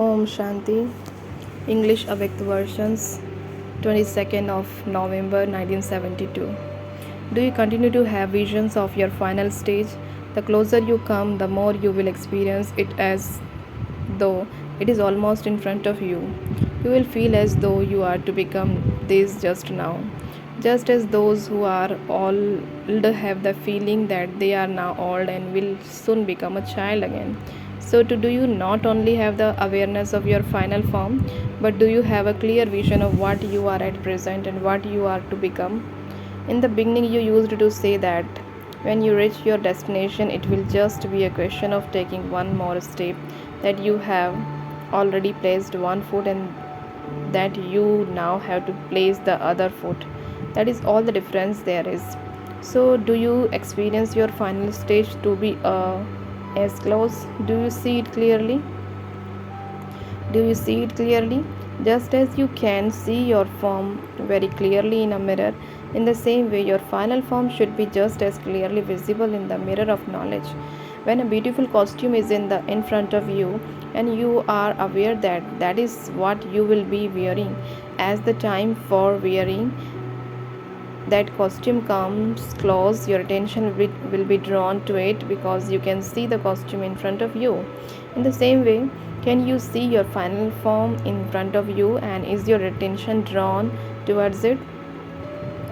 Om Shanti, English avyakt versions, 22nd of November 1972. Do you continue to have visions of your final stage? The closer you come, the more you will experience it as though it is almost in front of you. You will feel as though you are to become this just now. Just as those who are old have the feeling that they are now old and will soon become a child again. So, do you not only have the awareness of your final form, but do you have a clear vision of what you are at present and what you are to become? In the beginning, you used to say that when you reach your destination, it will just be a question of taking one more step, that you have already placed one foot and that you now have to place the other foot. That is all the difference there is. So, do you experience your final stage to be as close? Do you see it clearly? Do you see it clearly? Just as you can see your form very clearly in a mirror, in the same way, your final form should be just as clearly visible in the mirror of knowledge. When a beautiful costume is in front of you, and you are aware that that is what you will be wearing, as the time for wearing that costume comes close, your attention will be drawn to it because you can see the costume in front of you. In the same way, can you see your final form in front of you, and is your attention drawn towards it?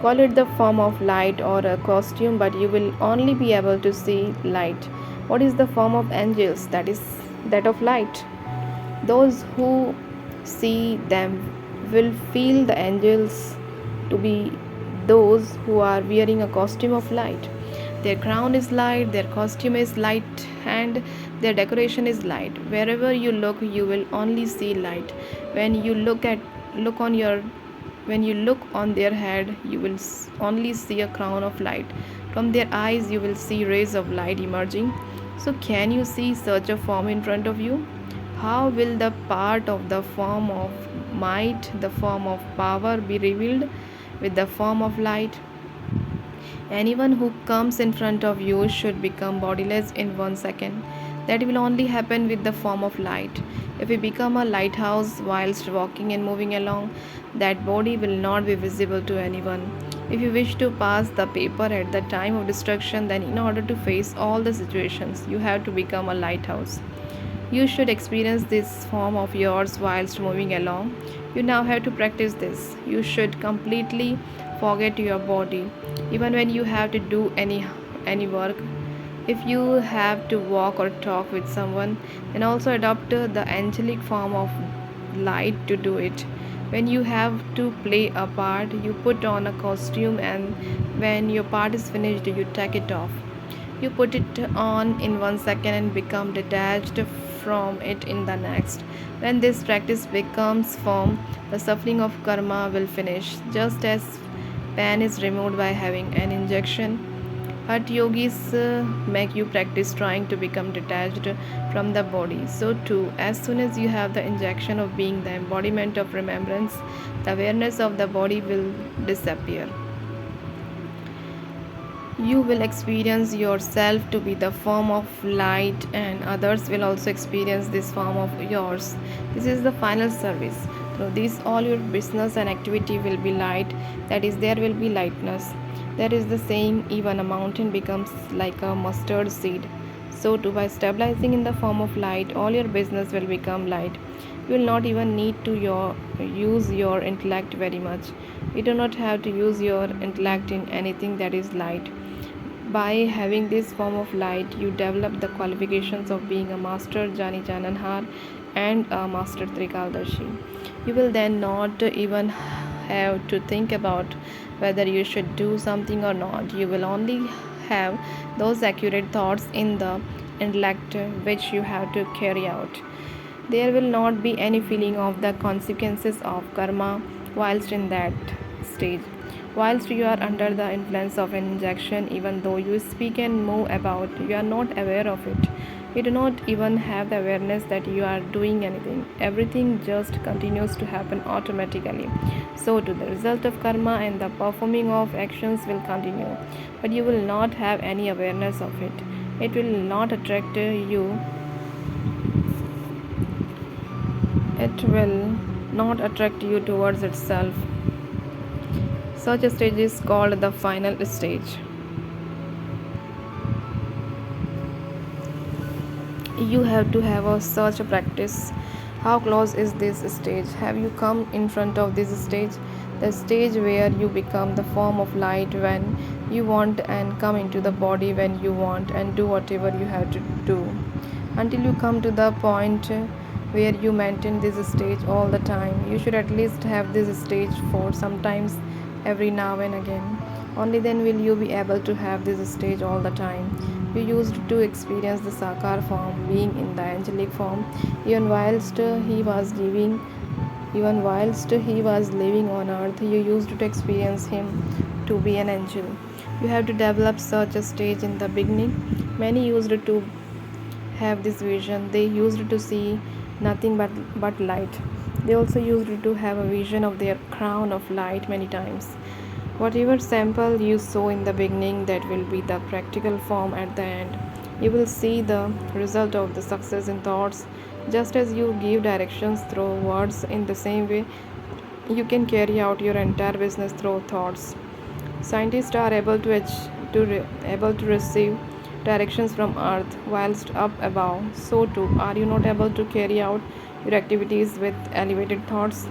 Call it the form of light or a costume, but you will only be able to see light. What is the form of angels? That is that of light. Those who see them will feel the angels to be those who are wearing a costume of light. Their crown is light, their costume is light, and their decoration is light. Wherever you look, you will only see light. When you look on your when you look on their head, you will only see a crown of light. From their eyes, you will see rays of light emerging. So, can you see such a form in front of you? How will the part of the form of might, the form of power, be revealed with the form of light? Anyone who comes in front of you should become bodiless in 1 second. That will only happen with the form of light. If we become a lighthouse whilst walking and moving along, that body will not be visible to anyone. If you wish to pass the paper at the time of destruction, then in order to face all the situations, you have to become a lighthouse. You should experience this form of yours whilst moving along. You now have to practice this. You should completely forget your body. Even when you have to do any work, if you have to walk or talk with someone, then also adopt the angelic form of light to do it. When you have to play a part, you put on a costume, and when your part is finished, you take it off. You put it on in 1 second and become detached from it in the next. When this practice becomes form, the suffering of karma will finish, just as pain is removed by having an injection. Hatha yogis make you practice trying to become detached from the body. So, too, as soon as you have the injection of being the embodiment of remembrance, the awareness of the body will disappear. You will experience yourself to be the form of light, and others will also experience this form of yours. This is the final service. Through this, all your business and activity will be light, that is, there will be lightness. That is the saying, even a mountain becomes like a mustard seed. So, too, by stabilizing in the form of light, all your business will become light. You will not even need to use your intellect very much. You do not have to use your intellect in anything that is light. By having this form of light, you develop the qualifications of being a master Jani Jananhar and a master Trikaldarshi. You will then not even have to think about whether you should do something or not. You will only have those accurate thoughts in the intellect which you have to carry out. There will not be any feeling of the consequences of karma whilst in that stage. Whilst you are under the influence of an injection, even though you speak and move about, you are not aware of it. You do not even have the awareness that you are doing anything. Everything just continues to happen automatically. So, to the result of karma and the performing of actions will continue, but you will not have any awareness of it. It will not attract you It will not attract you towards itself. Such a stage is called the final stage. You have to have a such a practice. How close is this stage? Have you come in front of this stage? The stage where you become the form of light when you want and come into the body when you want and do whatever you have to do. Until you come to the point where you maintain this stage all the time. You should at least have this stage for sometimes every now and again. Only then will you be able to have this stage all the time. You used to experience the Sakar form, being in the angelic form, even whilst he was giving even whilst he was living on earth, you used to experience him to be an angel. You have to develop such a stage in the beginning. Many used to have this vision. They used to see nothing but light. They also used to have a vision of their crown of light many times. Whatever sample you saw in the beginning, that will be the practical form at the end. You will see the result of the success in thoughts. Just as you give directions through words, in the same way, you can carry out your entire business through thoughts. Scientists are able to receive directions from Earth whilst up above. So too, are you not able to carry out your activities with elevated thoughts?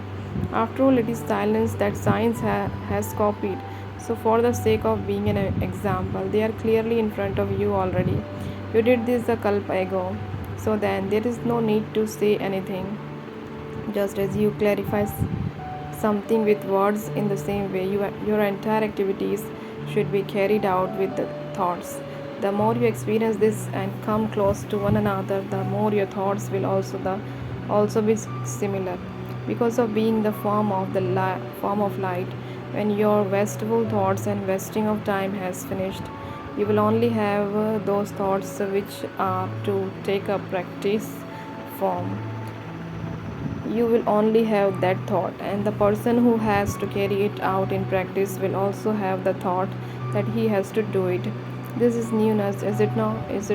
After all, it is silence that science has copied. So, for the sake of being an example, they are clearly in front of you already. You did this a kalpa ago. So then, there is no need to say anything. Just as you clarify something with words, in the same way, your entire activities should be carried out with the thoughts. The more you experience this and come close to one another, the more your thoughts will also be similar. Because of being the form of light, when your wasteful thoughts and wasting of time has finished, you will only have those thoughts which are to take a practice form. You will only have that thought, and the person who has to carry it out in practice will also have the thought that he has to do it. This is newness, is it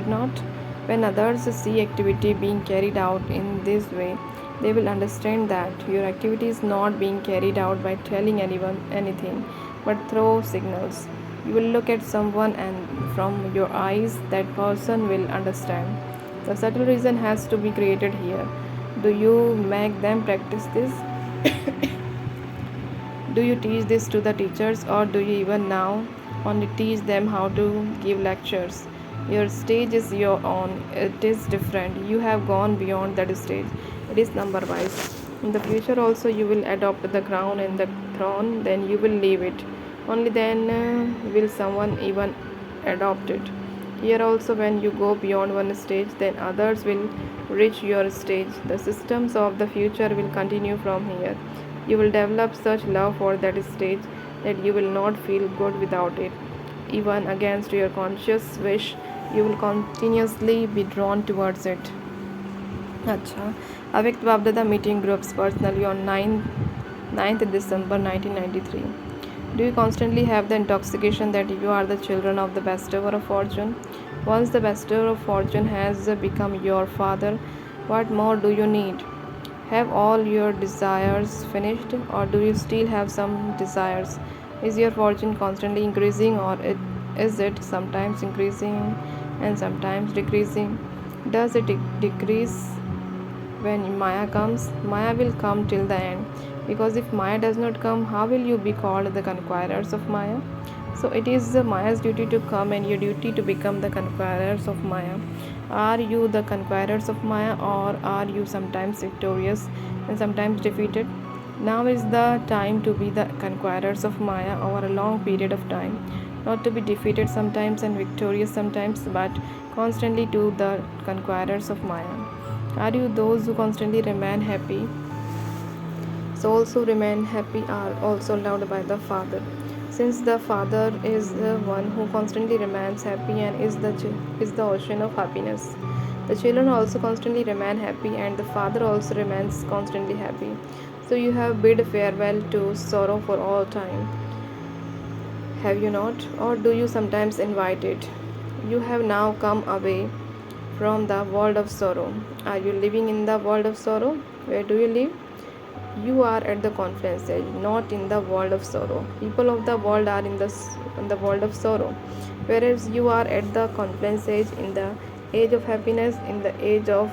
not? When others see activity being carried out in this way, they will understand that your activity is not being carried out by telling anyone anything, but through signals. You will look at someone, and from your eyes that person will understand. The subtle reason has to be created here. Do you make them practice this? Do you teach this to the teachers, or do you even now only teach them how to give lectures? Your stage is your own, it is different. You have gone beyond that stage, it is number wise. In the future, also, you will adopt the crown and the throne, then you will leave it. Only then will someone even adopt it. Here also, when you go beyond one stage, then others will reach your stage. The systems of the future will continue from here. You will develop such love for that stage that you will not feel good without it. Even against your conscious wish, you will continuously be drawn towards it. अच्छा, अव्यक्त BapDada meeting groups personally on 9th December 1993. Do you constantly have the intoxication that you are the children of the bestower of fortune? Once the bestower of fortune has become your father, what more do you need? Have all your desires finished, or do you still have some desires? Is your fortune constantly increasing, or is it sometimes increasing and sometimes decreasing? Does it decrease when Maya comes? Maya will come till the end, because if Maya does not come, how will you be called the conquerors of Maya? So it is Maya's duty to come and your duty to become the conquerors of Maya. Are you the conquerors of Maya, or are you sometimes victorious and sometimes defeated? Now is the time to be the conquerors of Maya over a long period of time, not to be defeated sometimes and victorious sometimes, but constantly to the conquerors of Maya. Are you those who constantly remain happy? Souls who remain happy are also loved by the Father. Since the Father is the one who constantly remains happy and is the ocean of happiness, the children also constantly remain happy, and the Father also remains constantly happy. So you have bid farewell to sorrow for all time. Have you not? Or do you sometimes invite it? You have now come away from the world of sorrow. Are you living in the world of sorrow? Where do you live? You are at the conference age, not in the world of sorrow. People of the world are in the world of sorrow, whereas you are at the conference age, in the age of happiness, in the age of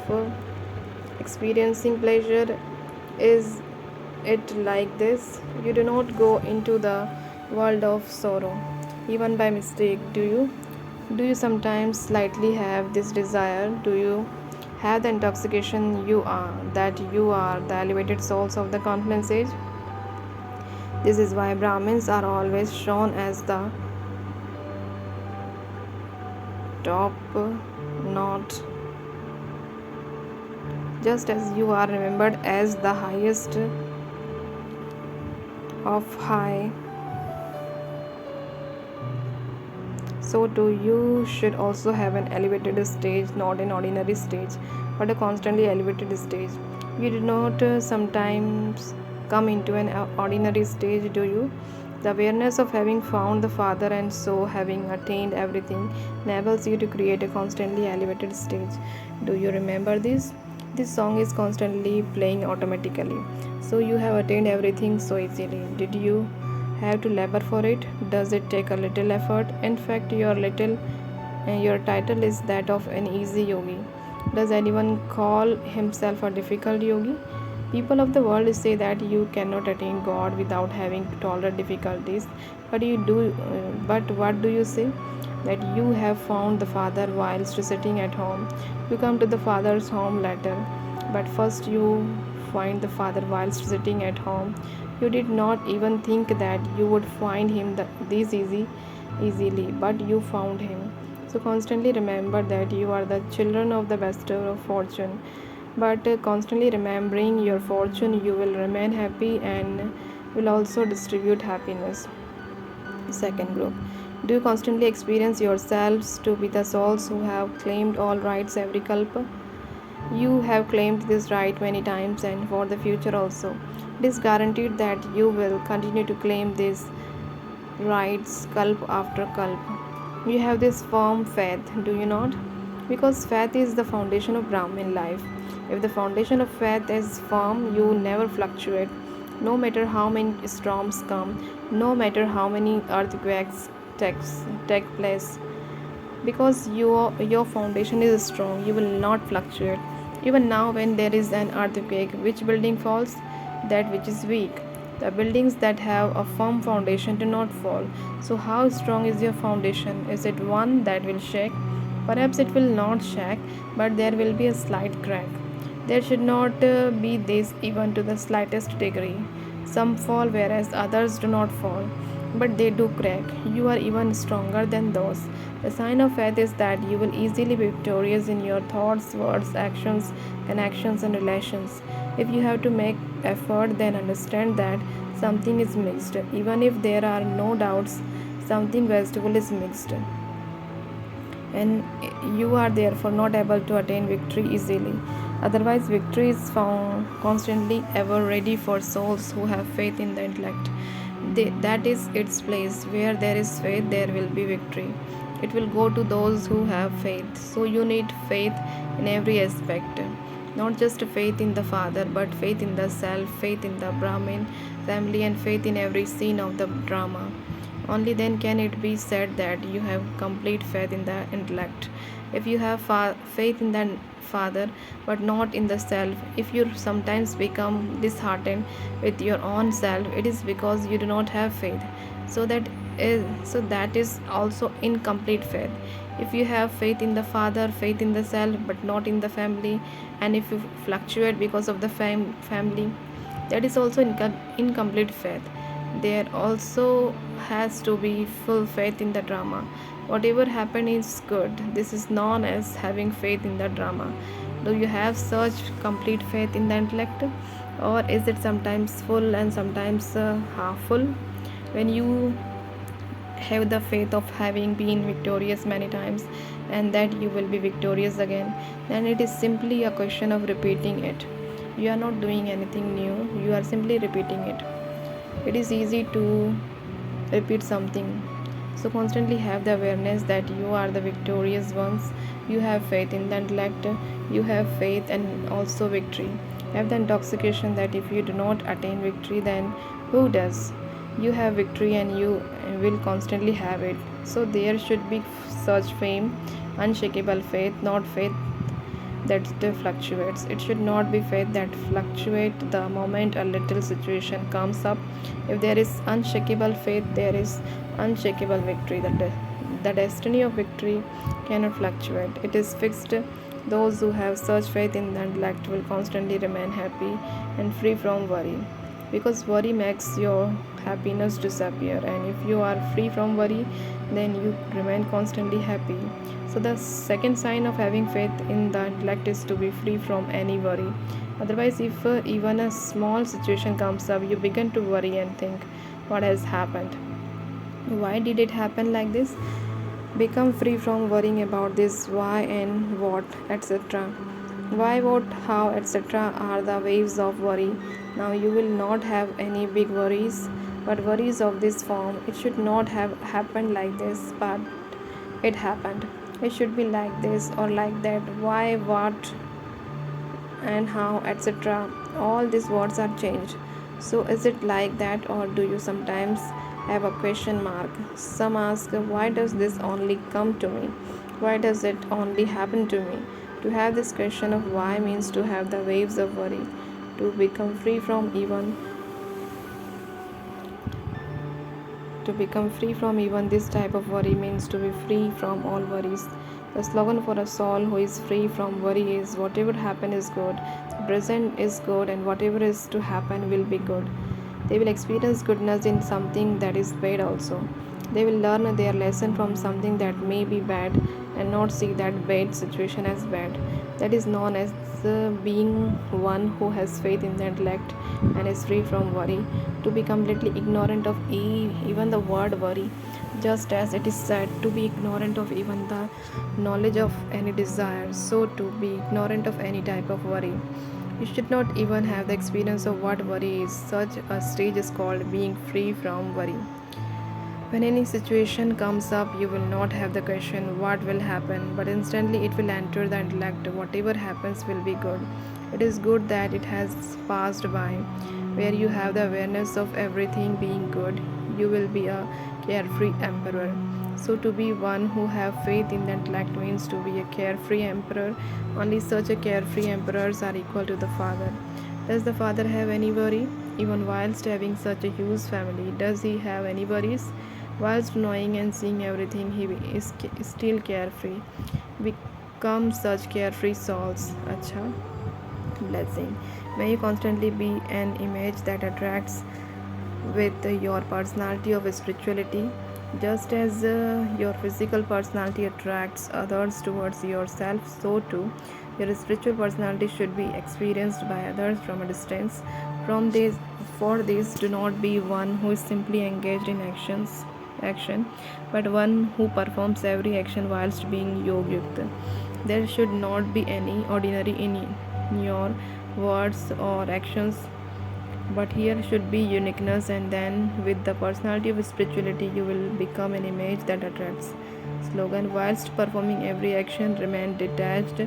experiencing pleasure. Is it like this? You do not go into the world of sorrow, even by mistake, do you? Do you sometimes slightly have this desire? Do you have the intoxication that you are the elevated souls of the confidence age? This is why Brahmins are always shown as the top, not just as you are remembered as the highest of high. So too you should also have an elevated stage, not an ordinary stage, but a constantly elevated stage. You do not sometimes come into an ordinary stage, do you? The awareness of having found the Father and so having attained everything enables you to create a constantly elevated stage. Do you remember this? This song is constantly playing automatically. So you have attained everything so easily. Did you have to labor for it? Does it take a little effort? In fact, your title is that of an easy yogi. Does anyone call himself a difficult yogi? People of the world say that you cannot attain God without having to tolerate difficulties. But you do. But what do you say? That you have found the Father whilst sitting at home. You come to the Father's home later, but first you find the Father whilst sitting at home. You did not even think that you would find him easily, but you found him. So constantly remember that you are the children of the bestower of fortune. But constantly remembering your fortune, you will remain happy and will also distribute happiness. Second group. Do you constantly experience yourselves to be the souls who have claimed all rights every kalpa? You have claimed this right many times and for the future also. It is guaranteed that you will continue to claim these rights kalp after kalp. You have this firm faith, do you not? Because faith is the foundation of Brahmin life. If the foundation of faith is firm, you never fluctuate. No matter how many storms come, no matter how many earthquakes take place, because your foundation is strong, you will not fluctuate. Even now when there is an earthquake, which building falls? That which is weak. The buildings that have a firm foundation do not fall. So how strong is your foundation? Is it one that will shake? Perhaps it will not shake, but there will be a slight crack. There should not be this even to the slightest degree. Some fall whereas others do not fall, but they do crack. You are even stronger than those. The sign of faith is that you will easily be victorious in your thoughts, words, actions, connections, and relations. If you have to make effort, then understand that something is mixed. Even if there are no doubts, something vegetable is mixed, and you are therefore not able to attain victory easily. Otherwise, victory is found constantly ever ready for souls who have faith in the intellect. That is its place. Where there is faith, there will be victory. It will go to those who have faith. So you need faith in every aspect. Not just faith in the Father, but faith in the self, faith in the Brahmin family, and faith in every scene of the drama. Only then can it be said that you have complete faith in the intellect. If you have faith in the Father but not in the self, if you sometimes become disheartened with your own self, it is because you do not have faith. So that is also incomplete faith. If you have faith in the Father, faith in the self, but not in the family, and if you fluctuate because of the family, that is also incomplete faith. There also has to be full faith in the drama. Whatever happened is good. This is known as having faith in the drama. Do you have such complete faith in the intellect? Or is it sometimes full and sometimes half full? When you have the faith of having been victorious many times and that you will be victorious again, then it is simply a question of repeating it. You are not doing anything new, you are simply repeating it. It is easy to repeat something. So constantly have the awareness that you are the victorious ones. You have faith in the intellect, you have faith and also victory. Have the intoxication that if you do not attain victory, then who does? You have victory and you will constantly have it. So there should be such fame, unshakable faith, not faith that fluctuates. It should not be faith that fluctuates the moment a little situation comes up. If there is unshakable faith, there is unshakable victory. The destiny of victory cannot fluctuate. It is fixed. Those who have such faith in the intellect will constantly remain happy and free from worry, because worry makes your happiness disappear, and if you are free from worry, then you remain constantly happy. So the second sign of having faith in the intellect is to be free from any worry. Otherwise, if even a small situation comes up, you begin to worry and think, what has happened, why did it happen like this? Become free from worrying about this why and what, etc. Why, what, how, etc. are the waves of worry. Now you will not have any big worries, but worries of this form. It should not have happened like this, but it happened. It should be like this or like that. Why, what, and how, etc. All these words are changed. So, is it like that, or do you sometimes have a question mark? Some ask, why does this only come to me? Why does it only happen to me? To have this question of why means to have the waves of worry, to become free from even To become free from even this type of worry means to be free from all worries. The slogan for a soul who is free from worry is whatever happen is good, the present is good, and whatever is to happen will be good. They will experience goodness in something that is bad also. They will learn their lesson from something that may be bad and not see that bad situation as bad. That is known as being one who has faith in the intellect and is free from worry. To be completely ignorant of even the word worry, just as it is said to be ignorant of even the knowledge of any desire, so to be ignorant of any type of worry. You should not even have the experience of what worry is. Such a stage is called being free from worry. When any situation comes up, you will not have the question what will happen, but instantly it will enter the intellect. Whatever happens will be good. It is good that it has passed by. Where you have the awareness of everything being good, you will be a carefree emperor. So to be one who have faith in the intellect means to be a carefree emperor. Only such a carefree emperors are equal to the father. Does the father have any worry? Even whilst having such a huge family, does he have any worries? Whilst knowing and seeing everything, he is still carefree. Become such carefree souls. Acha, blessing. May you constantly be an image that attracts with your personality of spirituality, just as your physical personality attracts others towards yourself, so too your spiritual personality should be experienced by others from a distance. From this, for this, do not be one who is simply engaged in action, but one who performs every action whilst being yogyukt. There should not be any ordinary in your words or actions, but here should be uniqueness, and then with the personality of spirituality, you will become an image that attracts. Slogan: whilst performing every action, remain detached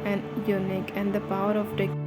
and unique, and the power of taking